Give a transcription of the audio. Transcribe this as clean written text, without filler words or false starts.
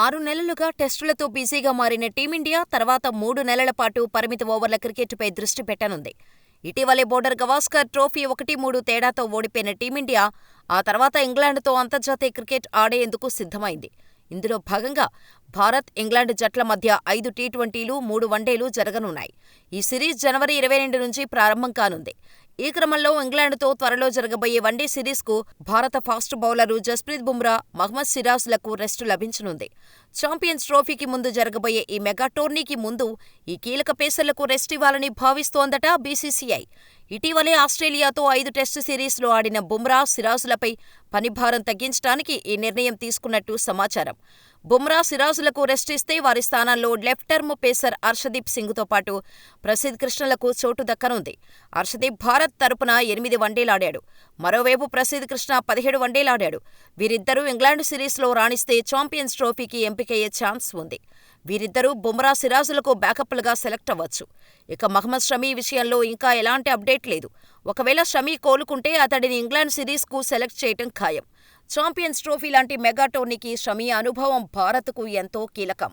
6 నెలలుగా టెస్టులతో బిజీగా మారిన టీమిండియా తర్వాత 3 నెలల పాటు పరిమిత ఓవర్ల క్రికెట్పై దృష్టి పెట్టనుంది. ఇటీవలే బోర్డర్ గవాస్కర్ ట్రోఫీ 1-3 తేడాతో ఓడిపోయిన టీమిండియా ఆ తర్వాత ఇంగ్లాండ్తో అంతర్జాతీయ క్రికెట్ ఆడేందుకు సిద్ధమైంది. ఇందులో భాగంగా భారత్, ఇంగ్లాండ్ జట్ల మధ్య 5 టీ20లు, 3 వన్డేలు జరగనున్నాయి. ఈ సిరీస్ జనవరి 22 నుంచి ప్రారంభం కానుంది. ఈ క్రమంలో ఇంగ్లాండ్తో త్వరలో జరగబోయే వన్డే సిరీస్కు భారత ఫాస్ట్ బౌలర్లు జస్ప్రీత్ బుమ్రా, మహ్మద్ సిరాజ్లకు రెస్టు లభించనుంది. ఛాంపియన్స్ ట్రోఫీకి ముందు జరగబోయే ఈ మెగా టోర్నీకి ముందు ఈ కీలక పేసర్లకు రెస్ట్ ఇవ్వాలని భావిస్తోందట బీసీసీఐ. ఇటీవలే ఆస్ట్రేలియాతో 5 టెస్టు సిరీస్లు ఆడిన బుమ్రా, సిరాజ్లపై పనిభారం తగ్గించడానికి ఈ నిర్ణయం తీసుకున్నట్టు సమాచారం. బుమ్రా, సిరాజ్లకు రెస్ట్ ఇస్తే వారి స్థానాల్లో లెఫ్ట్-ఆర్మ్ పేసర్ హర్షదీప్ సింగ్తో పాటు ప్రసిద్ధ్ కృష్ణలకు చోటు దక్కనుంది. హర్షదీప్ భారత్ తరపున 8 వన్డేలాడాడు. మరోవైపు ప్రసిద్ధ్ కృష్ణ 17 వన్డేలాడాడు. వీరిద్దరూ ఇంగ్లాండ్ సిరీస్లో రాణిస్తే ఛాంపియన్స్ ట్రోఫీకి ఎంపికయ్యే ఛాన్స్ ఉంది. వీరిద్దరూ బుమ్రా, సిరాజ్లకు బ్యాకప్లుగా సెలెక్ట్ అవ్వచ్చు. ఇక మహ్మద్ షమీ విషయంలో ఇంకా ఎలాంటి అప్డేట్ లేదు. ఒకవేళ షమీ కోలుకుంటే అతడిని ఇంగ్లాండ్ సిరీస్కు సెలెక్ట్ చేయటం ఖాయం. ఛాంపియన్స్ ట్రోఫీ లాంటి మెగా టోర్నీకి షమీ అనుభవం భారత్కు ఎంతో కీలకం.